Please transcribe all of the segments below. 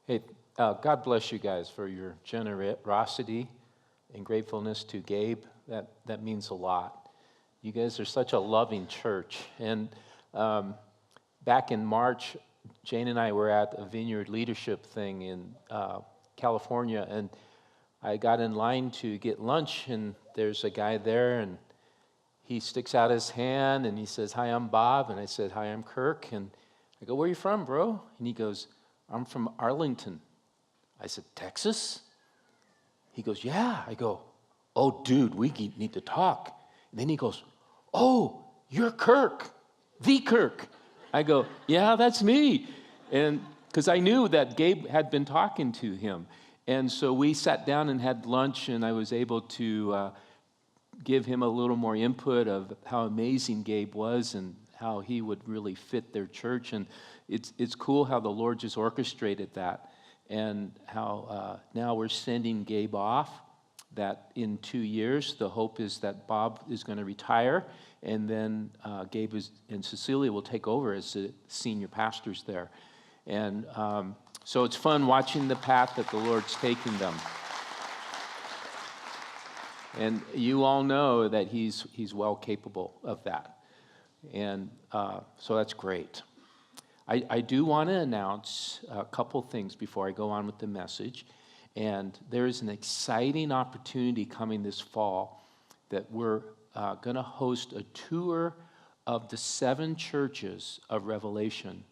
Hey, God bless you guys for your generosity and gratefulness to Gabe. That means a lot. You guys are such a loving church. And back in March, Jane and I were at a vineyard leadership thing in California, and I got in line to get lunch, and there's a guy there, and he sticks out his hand, and he says, "Hi, I'm Bob." And I said, "Hi, I'm Kirk." And I go, "Where are you from, bro?" And he goes, "I'm from Arlington." I said, "Texas?" He goes, "Yeah." I go, "Oh, dude, we need to talk." And then he goes, "Oh, you're Kirk, the Kirk." I go, "Yeah, that's me." And because I knew that Gabe had been talking to him. And so we sat down and had lunch, and I was able to give him a little more input of how amazing Gabe was and how he would really fit their church. And it's cool how the Lord just orchestrated that, and how now we're sending Gabe off, that in 2 years, the hope is that Bob is going to retire, and then Gabe and Cecilia will take over as the senior pastors there. And so it's fun watching the path that the Lord's taking them. And you all know that he's well capable of that. And so that's great. I do want to announce a couple things before I go on with the message. And there is an exciting opportunity coming this fall that we're going to host a tour of the 7 churches of Revelation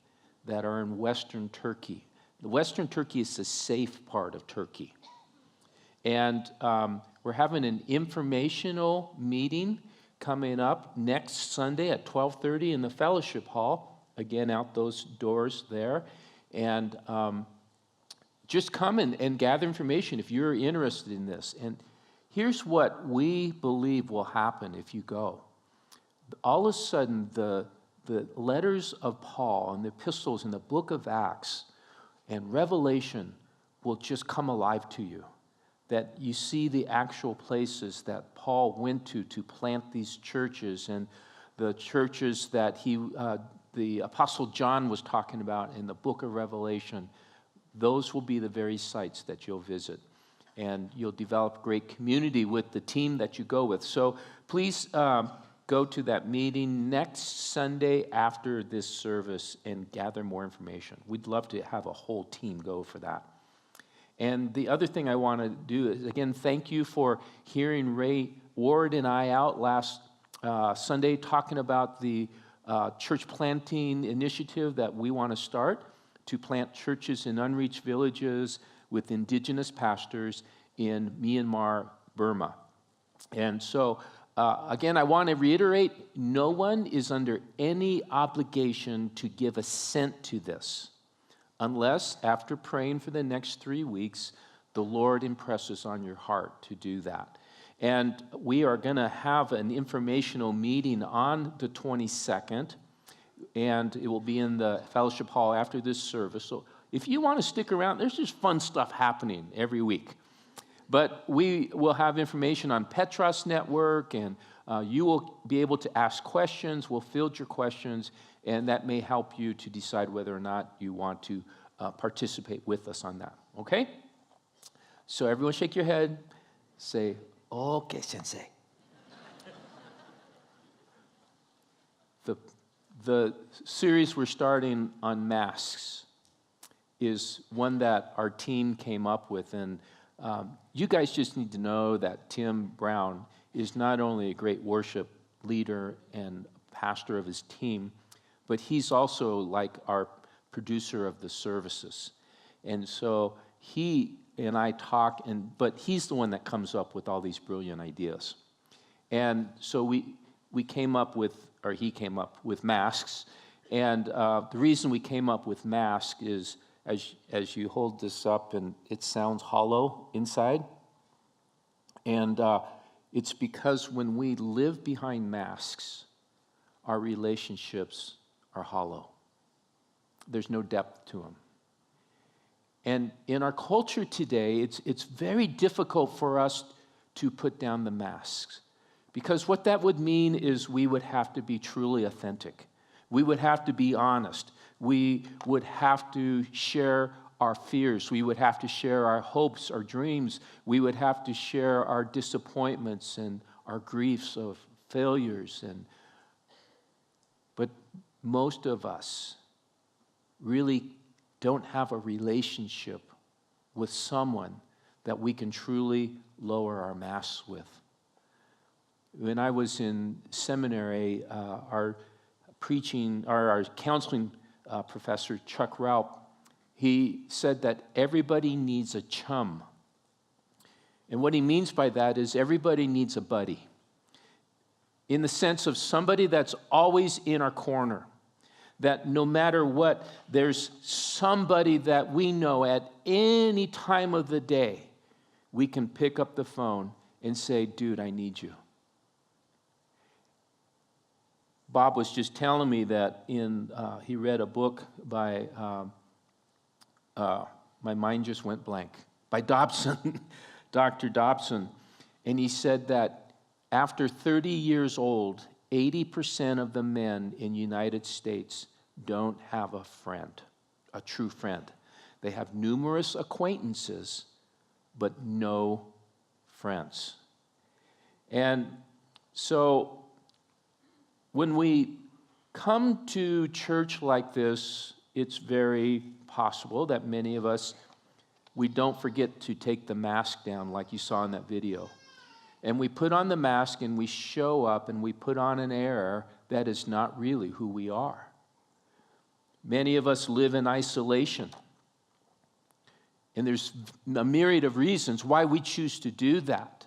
that are in Western Turkey. The Western Turkey is the safe part of Turkey. And we're having an informational meeting coming up next Sunday at 12:30 in the fellowship hall. Again, out those doors there. And just come and gather information if you're interested in this. And here's what we believe will happen if you go. All of a sudden, the letters of Paul and the epistles in the book of Acts and Revelation will just come alive to you. That you see the actual places that Paul went to plant these churches, and the churches that the Apostle John was talking about in the book of Revelation. Those will be the very sites that you'll visit. And you'll develop great community with the team that you go with. So please go to that meeting next Sunday after this service and gather more information. We'd love to have a whole team go for that. And the other thing I want to do is, again, thank you for hearing Ray Ward and I out last Sunday talking about the church planting initiative that we want to start to plant churches in unreached villages with indigenous pastors in Myanmar, Burma. And so, again, I want to reiterate, no one is under any obligation to give a cent to this, unless, after praying for the next 3 weeks, the Lord impresses on your heart to do that. And we are going to have an informational meeting on the 22nd, and it will be in the fellowship hall after this service. So if you want to stick around, there's just fun stuff happening every week. But we will have information on Petros Network, and you will be able to ask questions. We'll field your questions, and that may help you to decide whether or not you want to participate with us on that. Okay? So everyone shake your head. Say, "Okay, Sensei." The series we're starting on masks is one that our team came up with. And you guys just need to know that Tim Brown is not only a great worship leader and pastor of his team, but he's also like our producer of the services. And so he and I talk, but he's the one that comes up with all these brilliant ideas. And so he came up with masks. And the reason we came up with masks is, as you hold this up, and it sounds hollow inside. And it's because when we live behind masks, our relationships are hollow. There's no depth to them. And in our culture today, it's very difficult for us to put down the masks. Because what that would mean is we would have to be truly authentic. We would have to be honest. We would have to share our fears. We would have to share our hopes, our dreams. We would have to share our disappointments and our griefs of failures. But most of us really don't have a relationship with someone that we can truly lower our masks with. When I was in seminary, our counseling professor, Chuck Raup, he said that everybody needs a chum. And what he means by that is everybody needs a buddy, in the sense of somebody that's always in our corner, that no matter what, there's somebody that we know at any time of the day, we can pick up the phone and say, dude, I need you. Bob was just telling me that he read a book by, my mind just went blank, by Dobson, Dr. Dobson. And he said that after 30 years old, 80% of the men in the United States don't have a friend, a true friend. They have numerous acquaintances, but no friends. And so when we come to church like this, it's very possible that many of us, we don't forget to take the mask down like you saw in that video. And we put on the mask and we show up and we put on an air that is not really who we are. Many of us live in isolation. And there's a myriad of reasons why we choose to do that.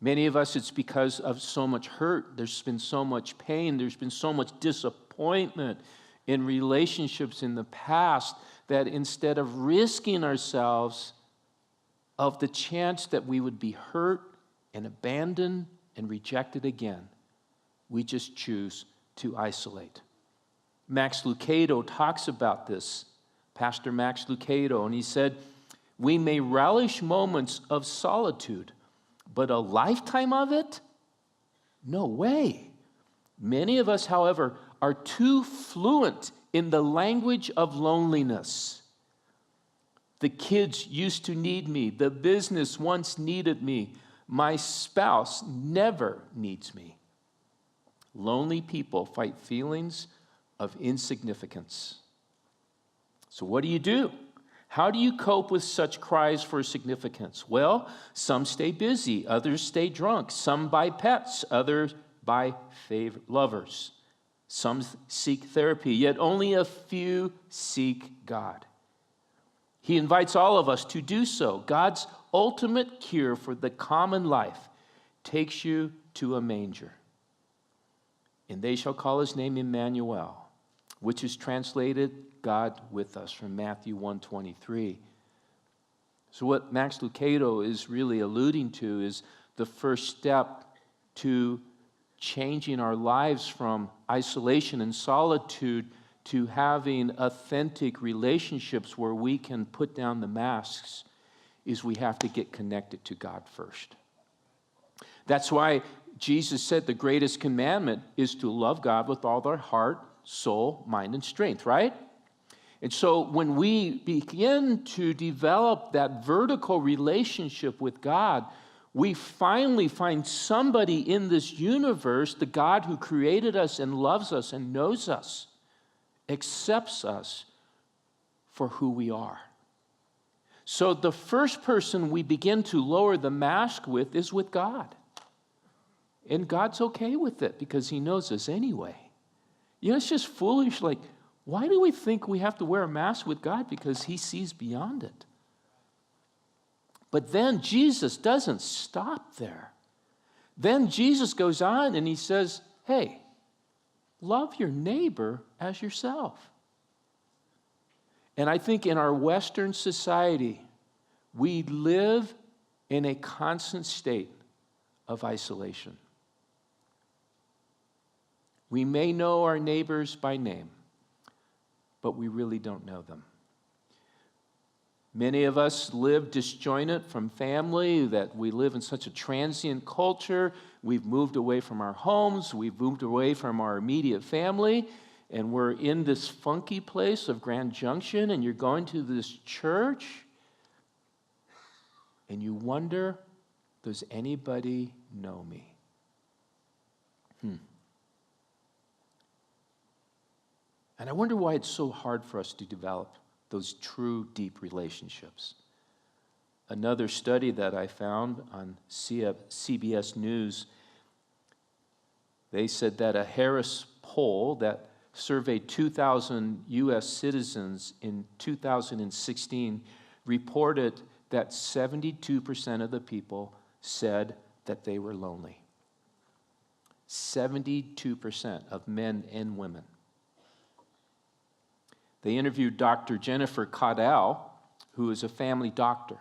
Many of us, it's because of so much hurt. There's been so much pain. There's been so much disappointment in relationships in the past that instead of risking ourselves of the chance that we would be hurt and abandoned and rejected again, we just choose to isolate. Max Lucado talks about this, Pastor Max Lucado, and he said, we may relish moments of solitude, but a lifetime of it? No way. Many of us, however, are too fluent in the language of loneliness. The kids used to need me. The business once needed me. My spouse never needs me. Lonely people fight feelings of insignificance. So what do? How do you cope with such cries for significance? Well, some stay busy, others stay drunk, some buy pets, others buy favorite lovers. Some seek therapy, yet only a few seek God. He invites all of us to do so. God's ultimate cure for the common life takes you to a manger. And they shall call his name Emmanuel, which is translated God with us, from Matthew 1:23. So what Max Lucado is really alluding to is the first step to changing our lives from isolation and solitude to having authentic relationships where we can put down the masks, is we have to get connected to God first. That's why Jesus said the greatest commandment is to love God with all our heart, soul, mind, and strength, right? And so when we begin to develop that vertical relationship with God, we finally find somebody in this universe, the God who created us and loves us and knows us, accepts us for who we are. So the first person we begin to lower the mask with is with God. And God's okay with it because he knows us anyway. You know, it's just foolish. Like, why do we think we have to wear a mask with God? Because he sees beyond it. But then Jesus doesn't stop there. Then Jesus goes on and he says, hey, love your neighbor as yourself. And I think in our Western society, we live in a constant state of isolation. We may know our neighbors by name, but we really don't know them. Many of us live disjointed from family, that we live in such a transient culture. We've moved away from our homes. We've moved away from our immediate family. and we're in this funky place of Grand Junction, and you're going to this church, and you wonder, does anybody know me? And I wonder why it's so hard for us to develop those true, deep relationships. Another study that I found on CBS News, they said that a Harris poll that surveyed 2,000 U.S. citizens in 2016 reported that 72% of the people said that they were lonely. 72% of men and women. They interviewed Dr. Jennifer Caudell, who is a family doctor,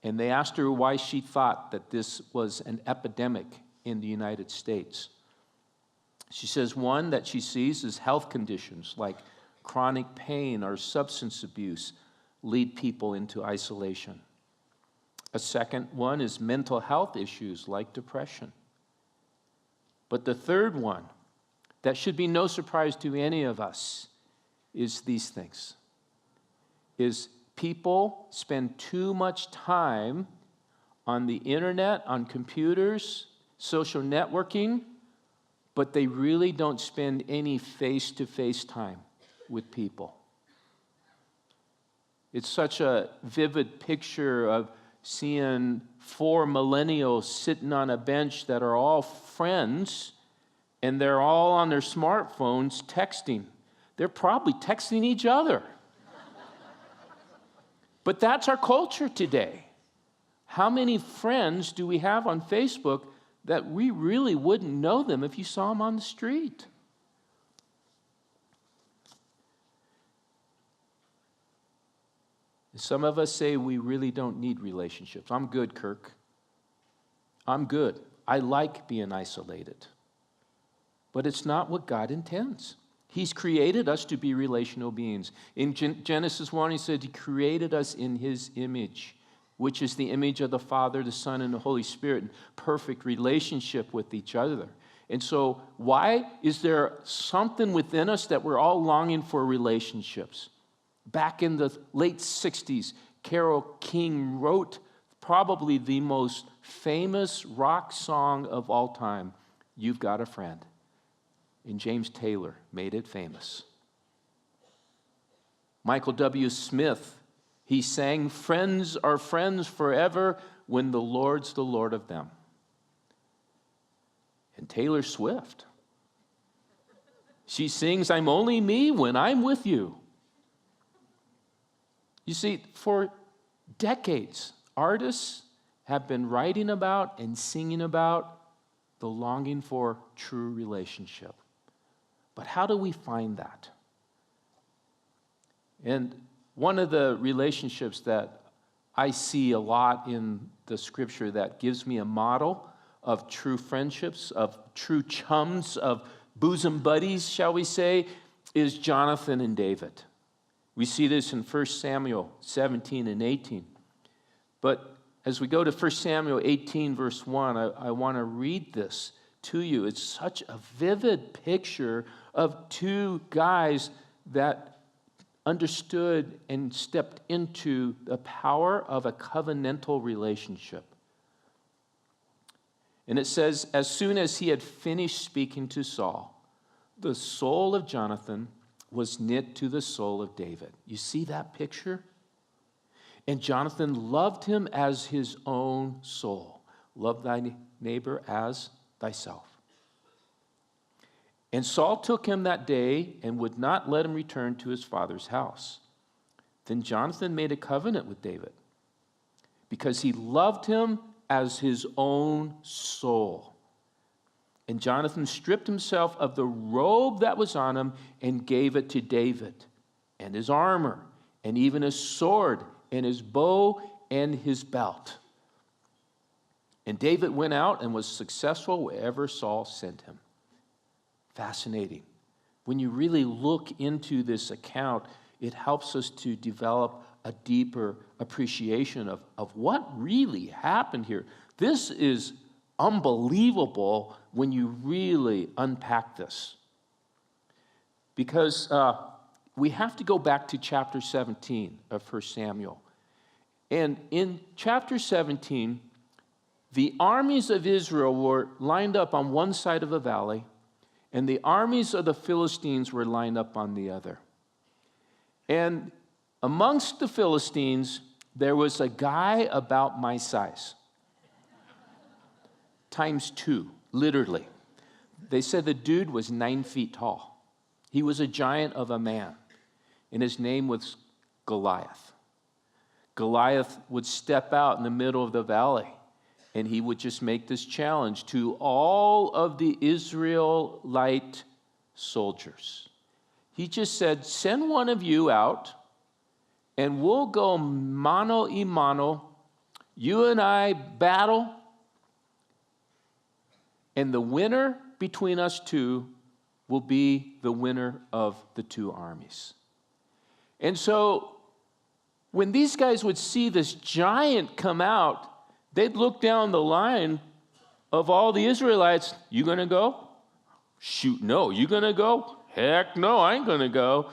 and they asked her why she thought that this was an epidemic in the United States. She says one that she sees is health conditions like chronic pain or substance abuse lead people into isolation. A second one is mental health issues like depression. But the third one, that should be no surprise to any of us, is these things. Is people spend too much time on the internet, on computers, social networking, but they really don't spend any face-to-face time with people. It's such a vivid picture of seeing 4 millennials sitting on a bench that are all friends, and they're all on their smartphones texting. They're probably texting each other. But that's our culture today. How many friends do we have on Facebook that we really wouldn't know them if you saw them on the street? Some of us say we really don't need relationships. I'm good, Kirk. I'm good. I like being isolated. But it's not what God intends. He's created us to be relational beings. In Genesis 1, he said he created us in his image, which is the image of the Father, the Son, and the Holy Spirit, in perfect relationship with each other. And so why is there something within us that we're all longing for relationships? Back in the late 60s, Carole King wrote probably the most famous rock song of all time, You've Got a Friend. And James Taylor made it famous. Michael W. Smith, he sang, friends are friends forever when the Lord's the Lord of them. And Taylor Swift, she sings, I'm only me when I'm with you. You see, for decades, artists have been writing about and singing about the longing for true relationship. But how do we find that? And one of the relationships that I see a lot in the scripture that gives me a model of true friendships, of true chums, of bosom buddies, shall we say, is Jonathan and David. We see this in 1 Samuel 17 and 18. But as we go to 1 Samuel 18, verse 1, I want to read this to you. It's such a vivid picture of two guys that understood and stepped into the power of a covenantal relationship. And it says, as soon as he had finished speaking to Saul, the soul of Jonathan was knit to the soul of David. You see that picture? And Jonathan loved him as his own soul. Love thy neighbor as thyself. And Saul took him that day and would not let him return to his father's house. Then Jonathan made a covenant with David because he loved him as his own soul. And Jonathan stripped himself of the robe that was on him and gave it to David, and his armor, and even his sword, and his bow, and his belt. And David went out and was successful wherever Saul sent him. Fascinating. When you really look into this account, it helps us to develop a deeper appreciation of what really happened here. This is unbelievable when you really unpack this. because we have to go back to chapter 17 of 1 Samuel. And in chapter 17, the armies of Israel were lined up on one side of the valley, and the armies of the Philistines were lined up on the other. And amongst the Philistines, there was a guy about my size, times 2, literally. They said the dude was 9 feet tall. He was a giant of a man, and his name was Goliath. Goliath would step out in the middle of the valley, and he would just make this challenge to all of the Israelite soldiers. He just said, send one of you out, and we'll go mano a mano. You and I battle, and the winner between us two will be the winner of the two armies. And so when these guys would see this giant come out, they'd look down the line of all the Israelites. You going to go? Shoot, no. You going to go? Heck no, I ain't going to go.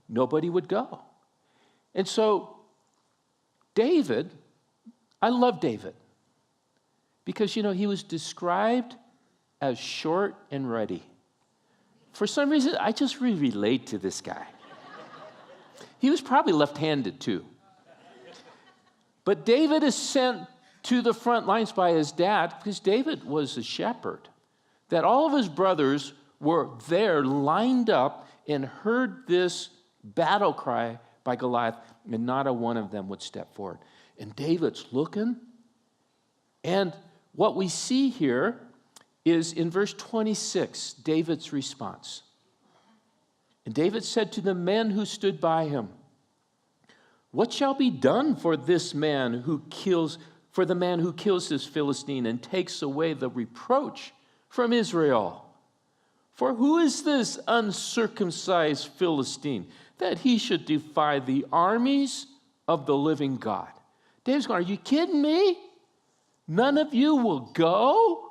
Nobody would go. And so David, I love David because, he was described as short and ruddy. For some reason, I just really relate to this guy. He was probably left-handed too. But David is sent to the front lines by his dad because David was a shepherd. That all of his brothers were there lined up and heard this battle cry by Goliath, and not a one of them would step forward. And David's looking, and what we see here is in verse 26, David's response. And David said to the men who stood by him, what shall be done for this man who kills, for the man who kills this Philistine and takes away the reproach from Israel? For who is this uncircumcised Philistine that he should defy the armies of the living God? David's going, are you kidding me? None of you will go?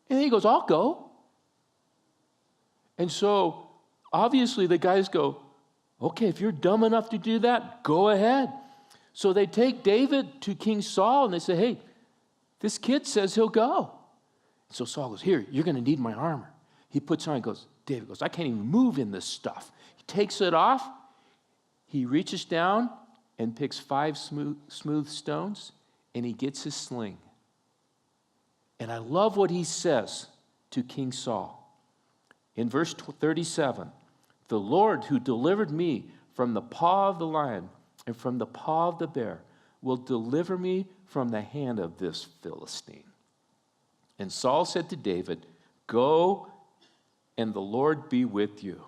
And he goes, I'll go. And so obviously the guys go, okay, if you're dumb enough to do that, go ahead. So they take David to King Saul and they say, hey, this kid says he'll go. So Saul goes, here, you're going to need my armor. He puts on, David goes, I can't even move in this stuff. He takes it off. He reaches down and picks 5 smooth stones, and he gets his sling. And I love what he says to King Saul. In verse 37, the Lord who delivered me from the paw of the lion and from the paw of the bear will deliver me from the hand of this Philistine. And Saul said to David, go, and the Lord be with you.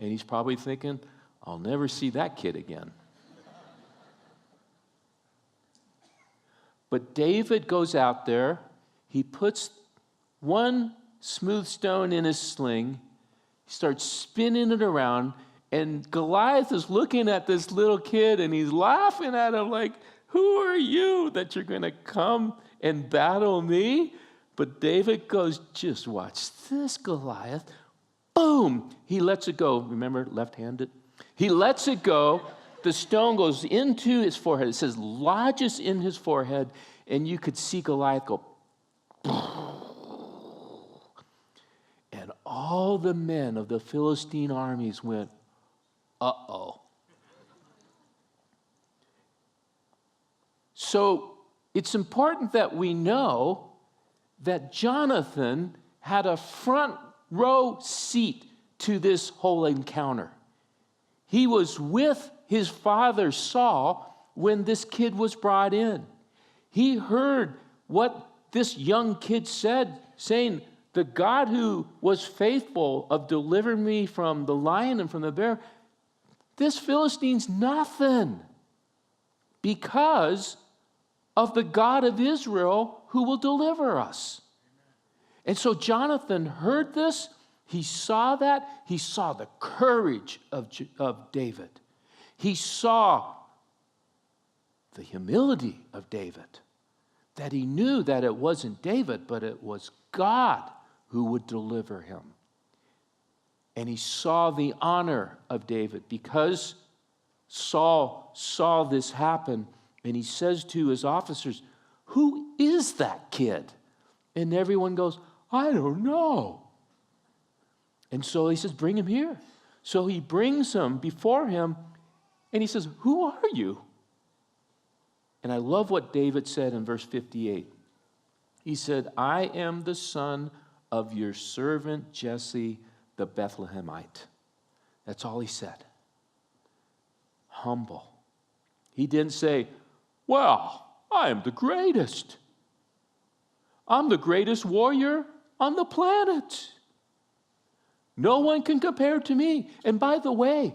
And he's probably thinking, I'll never see that kid again. But David goes out there. He puts one smooth stone in his sling. He starts spinning it around. And Goliath is looking at this little kid, and he's laughing at him like, who are you that you're going to come and battle me? But David goes, just watch this, Goliath. Boom! He lets it go. Remember, left-handed? He lets it go. The stone goes into his forehead. It says, lodges in his forehead. And you could see Goliath go, and all the men of the Philistine armies went, uh-oh. So it's important that we know that Jonathan had a front row seat to this whole encounter. He was with his father Saul when this kid was brought in. He heard what this young kid said, saying, the God who was faithful of delivering me from the lion and from the bear, this Philistine's nothing because of the God of Israel who will deliver us. And so Jonathan heard this. He saw that. He saw the courage of David. He saw the humility of David, that he knew that it wasn't David, but it was God who would deliver him. And he saw the honor of David because Saul saw this happen. And he says to his officers, "Who is that kid?" And everyone goes, "I don't know." And so he says, "Bring him here." So he brings him before him, and he says, "Who are you?" And I love what David said in verse 58. He said, "I am the son of your servant Jesse the Bethlehemite." That's all he said. Humble. He didn't say, "Well, I am the greatest. I'm the greatest warrior on the planet. No one can compare to me. And by the way,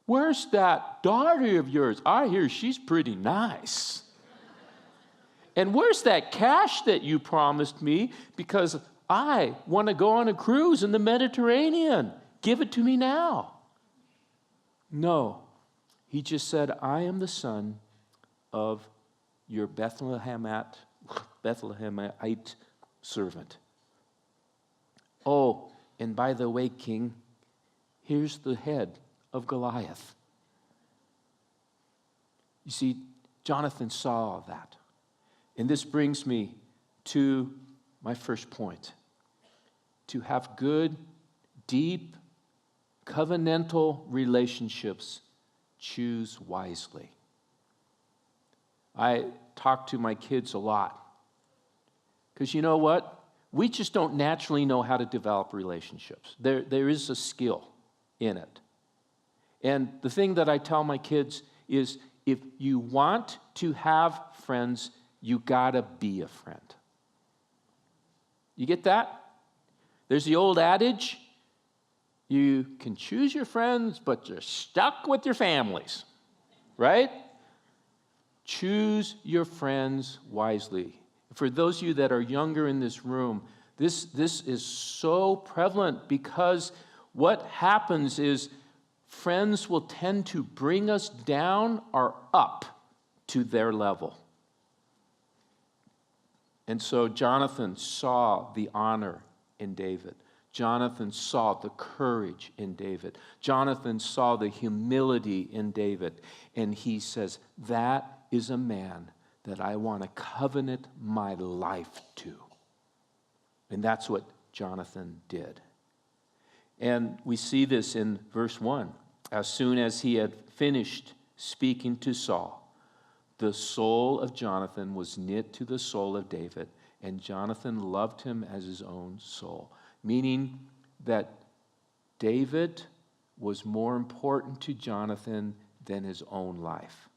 where's that daughter of yours? I hear she's pretty nice. And where's that cash that you promised me? Because I want to go on a cruise in the Mediterranean. Give it to me now." No. He just said, "I am the son of your Bethlehemite servant." Oh, and by the way, King, here's the head of Goliath. You see, Jonathan saw all that. And this brings me to my first point. To have good, deep, covenantal relationships, choose wisely. I talk to my kids a lot. Because you know what? We just don't naturally know how to develop relationships. There is a skill in it. And the thing that I tell my kids is, if you want to have friends, you gotta be a friend. You get that? There's the old adage, you can choose your friends, but you're stuck with your families, right? Choose your friends wisely. For those of you that are younger in this room, this is so prevalent because what happens is friends will tend to bring us down or up to their level. And so Jonathan saw the honor in David. Jonathan saw the courage in David. Jonathan saw the humility in David. And he says, that is a man that I want to covenant my life to. And that's what Jonathan did. And we see this in verse 1. As soon as he had finished speaking to Saul, the soul of Jonathan was knit to the soul of David, and Jonathan loved him as his own soul. Meaning that David was more important to Jonathan than his own life.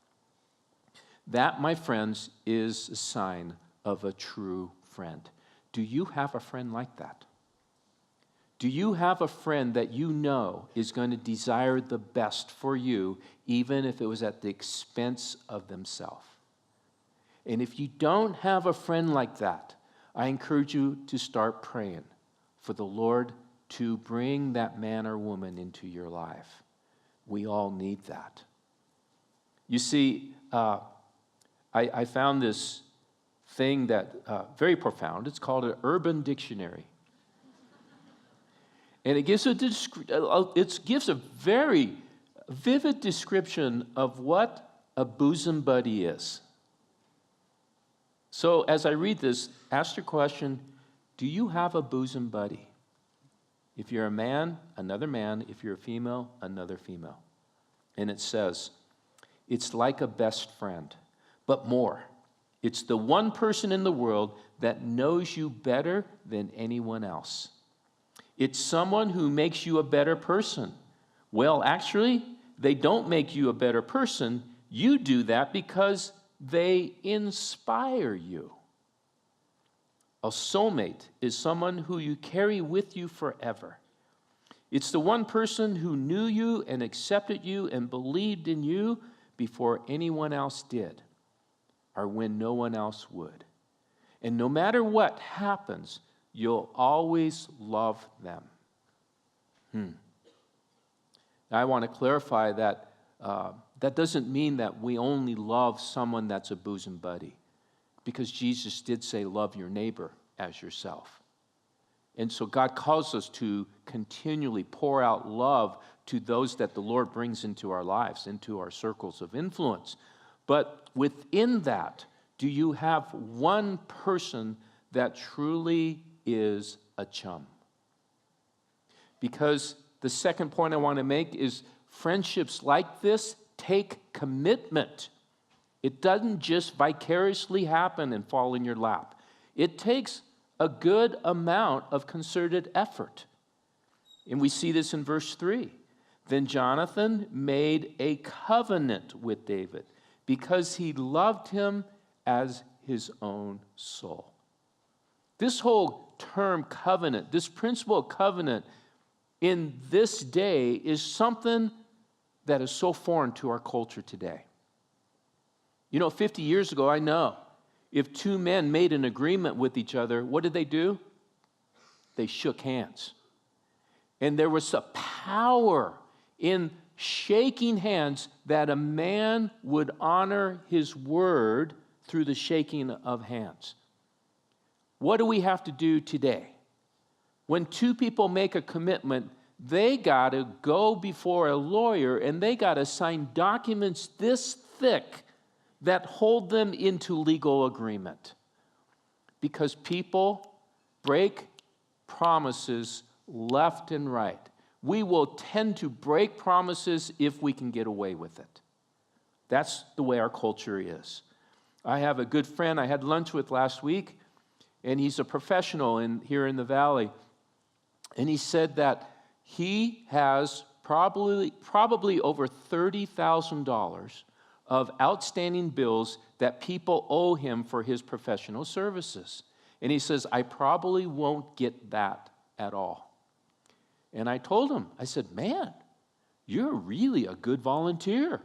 That, my friends, is a sign of a true friend. Do you have a friend like that? Do you have a friend that you know is going to desire the best for you, even if it was at the expense of themselves? And if you don't have a friend like that, I encourage you to start praying for the Lord to bring that man or woman into your life. We all need that. You see, I found this thing that very profound. It's called an urban dictionary. And it gives a very vivid description of what a bosom buddy is. So as I read this, ask the question, do you have a bosom buddy? If you're a man, another man. If you're a female, another female. And it says, it's like a best friend, but more. It's the one person in the world that knows you better than anyone else. It's someone who makes you a better person. Well, actually, they don't make you a better person. You do that because they inspire you. A soulmate is someone who you carry with you forever. It's the one person who knew you and accepted you and believed in you before anyone else did, or when no one else would. And no matter what happens, you'll always love them. Now, I want to clarify that that doesn't mean that we only love someone that's a bosom buddy, because Jesus did say, love your neighbor as yourself. And so God calls us to continually pour out love to those that the Lord brings into our lives, into our circles of influence. But within that, do you have one person that truly is a chum? Because the second point I want to make is friendships like this take commitment. It doesn't just vicariously happen and fall in your lap. It takes a good amount of concerted effort. And we see this in verse 3. Then Jonathan made a covenant with David because he loved him as his own soul. This whole term covenant, this principle of covenant in this day is something that is so foreign to our culture today. 50 years ago, I know, if two men made an agreement with each other, what did they do? They shook hands. And there was a power in shaking hands that a man would honor his word through the shaking of hands. What do we have to do today? When two people make a commitment, they got to go before a lawyer and they got to sign documents this thick that hold them into legal agreement. Because people break promises left and right. We will tend to break promises if we can get away with it. That's the way our culture is. I have a good friend I had lunch with last week, and he's a professional here in the Valley. And he said that he has probably over $30,000 of outstanding bills that people owe him for his professional services. And he says, I probably won't get that at all. And I told him, I said, man, you're really a good volunteer.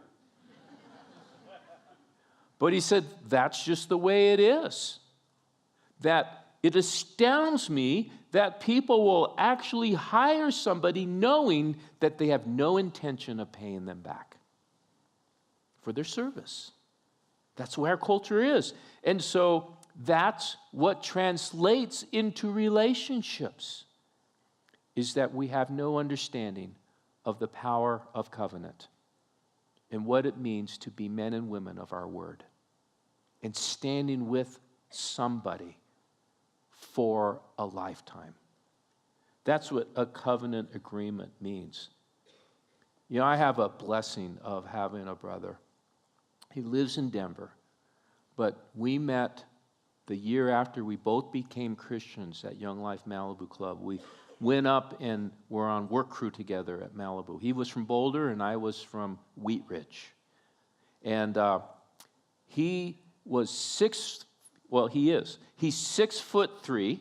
But he said, that's just the way it is. That it astounds me that people will actually hire somebody knowing that they have no intention of paying them back for their service. That's where our culture is. And so that's what translates into relationships, is that we have no understanding of the power of covenant and what it means to be men and women of our word and standing with somebody for a lifetime. That's what a covenant agreement means. I have a blessing of having a brother. He lives in Denver, but we met the year after we both became Christians at Young Life Malibu Club. We went up and were on work crew together at Malibu. He was from Boulder and I was from Wheat Ridge. And he was he's 6'3".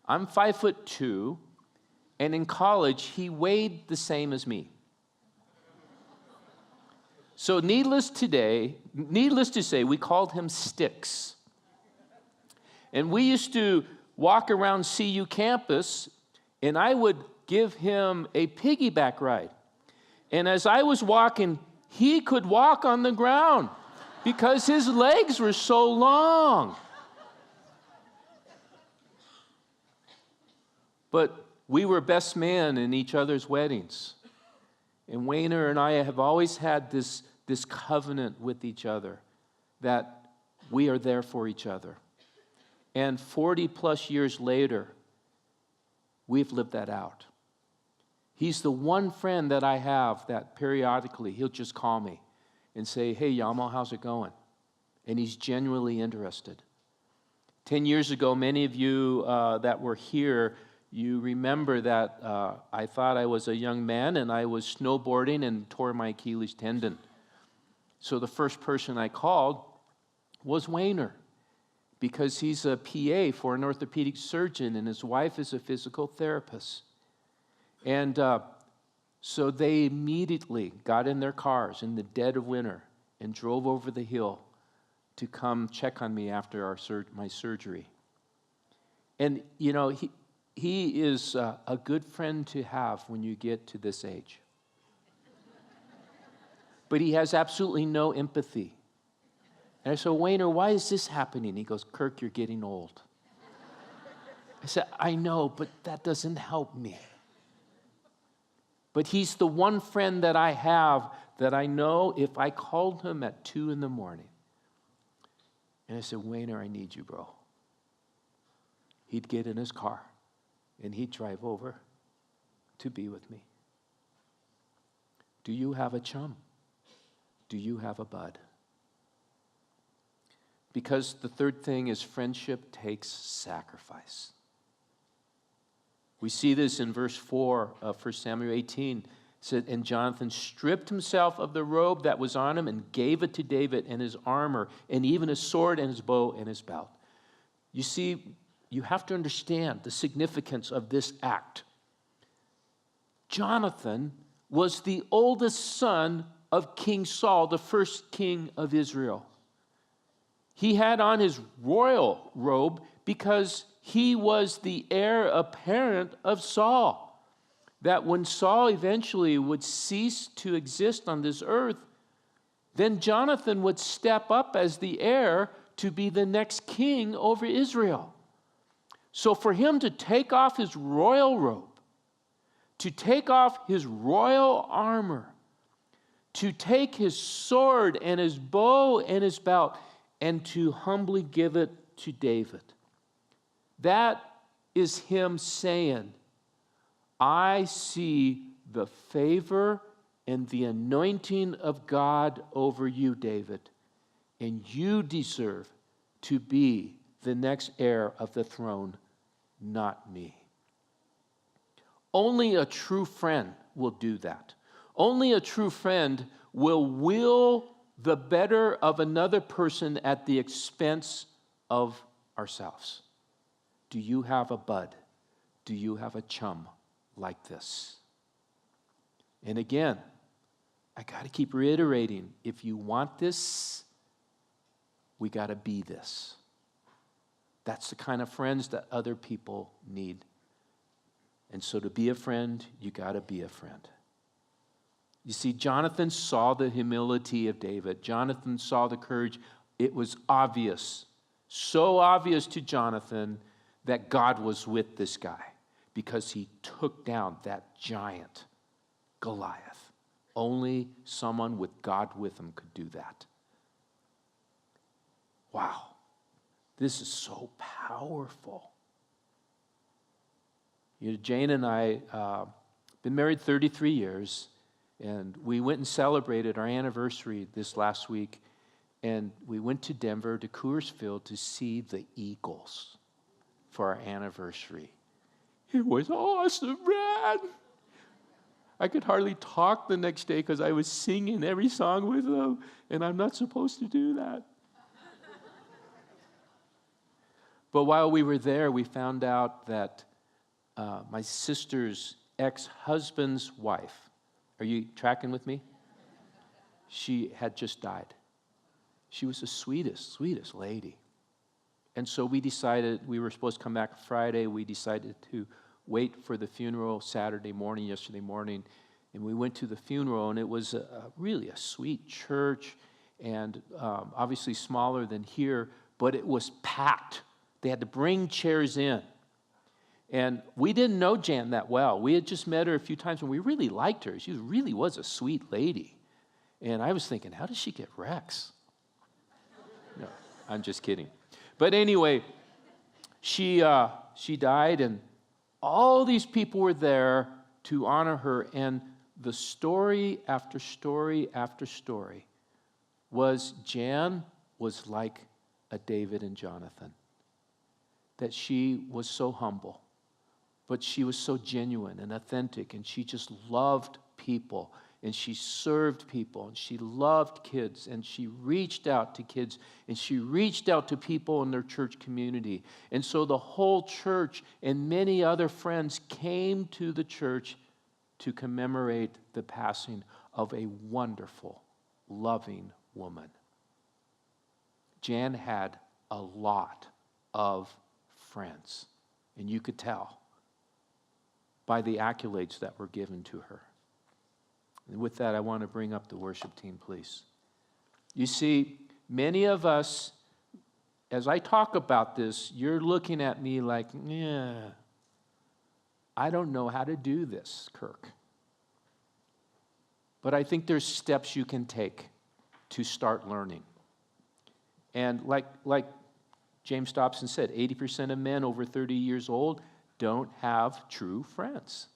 I'm 5'2", and in college he weighed the same as me. So needless to say, we called him Sticks. And we used to walk around CU campus, and I would give him a piggyback ride. And as I was walking, he could walk on the ground because his legs were so long. But we were best man in each other's weddings. And Wayner and I have always had this covenant with each other that we are there for each other. And 40 plus years later, we've lived that out. He's the one friend that I have that periodically he'll just call me and say, hey, Yamo, how's it going? And he's genuinely interested. 10 years ago, many of you that were here, you remember that I thought I was a young man and I was snowboarding and tore my Achilles tendon. So the first person I called was Wayner, because he's a PA for an orthopedic surgeon and his wife is a physical therapist. And so they immediately got in their cars in the dead of winter and drove over the hill to come check on me after my surgery. And, he is a good friend to have when you get to this age. But he has absolutely no empathy. And I said, Wayner, why is this happening? He goes, Kirk, you're getting old. I said, I know, but that doesn't help me. But he's the one friend that I have that I know if I called him at 2 in the morning, and I said, Wayner, I need you, bro. He'd get in his car, and he'd drive over to be with me. Do you have a chum? Do you have a bud? Because the third thing is friendship takes sacrifice. We see this in verse 4 of 1 Samuel 18. It said, and Jonathan stripped himself of the robe that was on him and gave it to David, and his armor, and even his sword and his bow and his belt. You see, you have to understand the significance of this act. Jonathan was the oldest son of King Saul, the first king of Israel. He had on his royal robe because he was the heir apparent of Saul. That when Saul eventually would cease to exist on this earth, then Jonathan would step up as the heir to be the next king over Israel. So for him to take off his royal robe, to take off his royal armor, to take his sword and his bow and his belt, and to humbly give it to David, that is him saying, I see the favor and the anointing of God over you, David, and you deserve to be the next heir of the throne, not me. Only a true friend will do that. Only a true friend will the better of another person at the expense of ourselves. Do you have a bud? Do you have a chum like this? And again, I got to keep reiterating, if you want this, we got to be this. That's the kind of friends that other people need. And so to be a friend, you got to be a friend. You see, Jonathan saw the humility of David. Jonathan saw the courage. It was obvious, so obvious to Jonathan that God was with this guy because he took down that giant Goliath. Only someone with God with him could do that. Wow, this is so powerful. You know, Jane and I been married 33 years, and we went and celebrated our anniversary this last week, and we went to Denver, to Coors Field, to see the Eagles for our anniversary. It was awesome, man. I could hardly talk the next day because I was singing every song with them, and I'm not supposed to do that. But while we were there, we found out that my sister's ex-husband's wife, are you tracking with me? She had just died. She was the sweetest lady. And so we decided, we were supposed to come back Friday. We decided to wait for the funeral yesterday morning. And we went to the funeral, and it was really a sweet church, and obviously smaller than here, but it was packed. They had to bring chairs in. And we didn't know Jan that well. We had just met her a few times, and we really liked her. She really was a sweet lady. And I was thinking, how does she get Rex? No, I'm just kidding. But anyway, she died, and all these people were there to honor her. And the story after story after story was Jan was like a David and Jonathan. That she was so humble, but she was so genuine and authentic, and she just loved people, and she served people, and she loved kids, and she reached out to kids, and she reached out to people in their church community. And so the whole church and many other friends came to the church to commemorate the passing of a wonderful, loving woman. Jan had a lot of friends, and you could tell by the accolades that were given to her. And with that, I want to bring up the worship team, please. You see, many of us as I talk about this, you're looking at me like, yeah, I don't know how to do this, Kirk. But I think there's steps you can take to start learning. And like James Dobson said, 80% of men over 30 years old don't have true friends.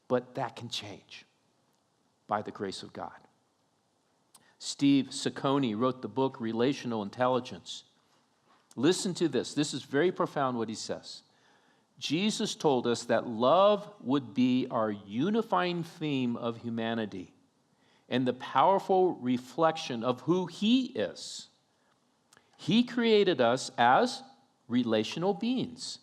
But that can change by the grace of God. Steve Saccone wrote the book Relational Intelligence. Listen to this. This is very profound what he says. Jesus told us that love would be our unifying theme of humanity and the powerful reflection of who he is. He created us as relational beings,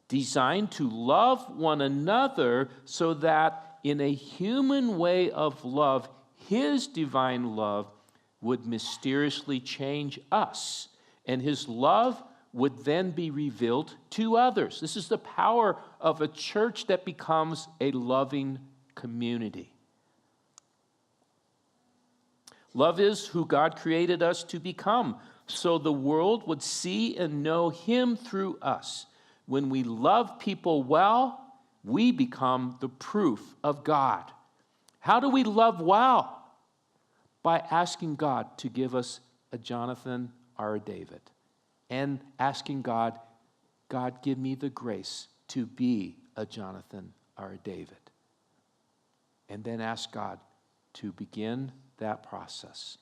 designed to love one another so that in a human way of love, his divine love would mysteriously change us, and his love would then be revealed to others. This is the power of a church that becomes a loving community. Love is who God created us to become, so the world would see and know him through us. When we love people well, we become the proof of God. How do we love well? By asking God to give us a Jonathan or a David. And asking God, God, give me the grace to be a Jonathan or a David. And then ask God to begin that process.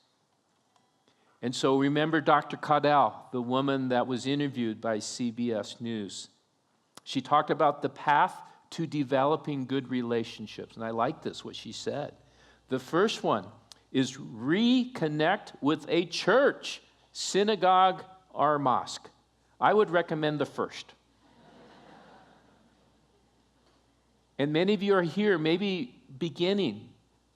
And so remember Dr. Caudell, the woman that was interviewed by CBS News. She talked about the path to developing good relationships. And I like this, what she said. The first one is reconnect with a church, synagogue, or mosque. I would recommend the first. And many of you are here maybe beginning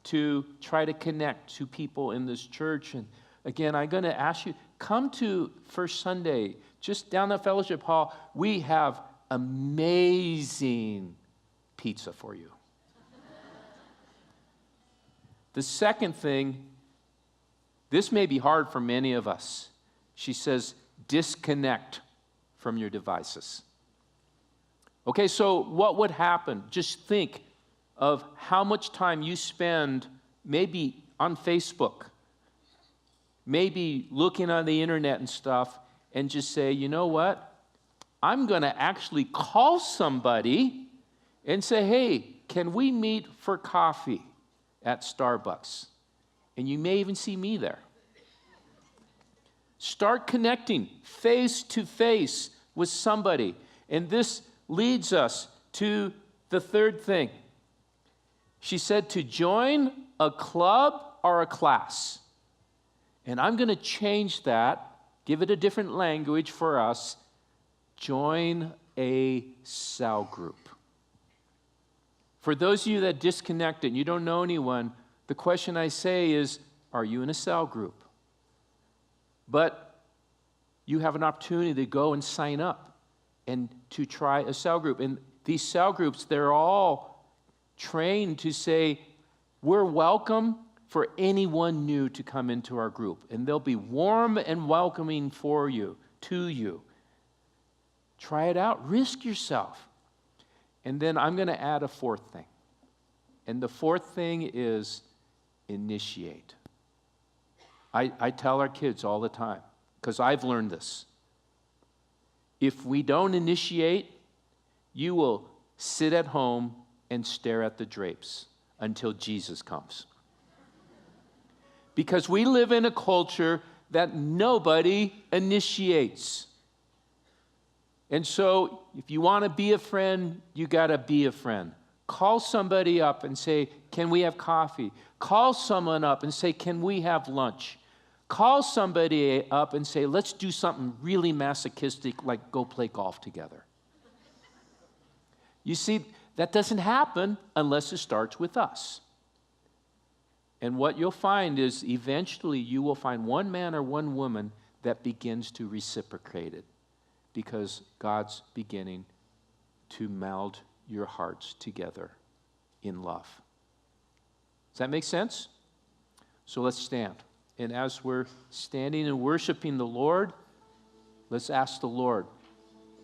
to try to connect to people in this church. And again, I'm going to ask you, come to First Sunday, just down the fellowship hall. We have amazing pizza for you. The second thing, this may be hard for many of us. She says, disconnect from your devices. Okay, so what would happen? Just think of how much time you spend maybe on Facebook, maybe looking on the internet and stuff, and just say, you know what? I'm going to actually call somebody and say, hey, can we meet for coffee at Starbucks? And you may even see me there. Start connecting face to face with somebody. And this leads us to the third thing. She said to join a club or a class. And I'm going to change that, give it a different language for us. Join a cell group. For those of you that disconnected and you don't know anyone, the question I say is, are you in a cell group? But you have an opportunity to go and sign up and to try a cell group. And these cell groups, they're all trained to say, we're welcome for anyone new to come into our group. And they'll be warm and welcoming for you, to you. Try it out. Risk yourself. And then I'm going to add a fourth thing. And the fourth thing is initiate. I tell our kids all the time, because I've learned this. If we don't initiate, you will sit at home and stare at the drapes until Jesus comes. Because we live in a culture that nobody initiates. And so if you want to be a friend, you got to be a friend. Call somebody up and say, can we have coffee? Call someone up and say, can we have lunch? Call somebody up and say, let's do something really masochistic, like go play golf together. You see, that doesn't happen unless it starts with us. And what you'll find is eventually you will find one man or one woman that begins to reciprocate it because God's beginning to meld your hearts together in love. Does that make sense? So let's stand. And as we're standing and worshiping the Lord, Let's ask the Lord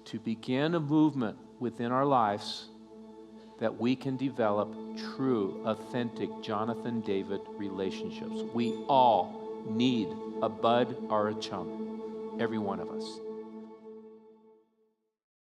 to begin a movement within our lives that we can develop true, authentic Jonathan David relationships. We all need a bud or a chum, every one of us.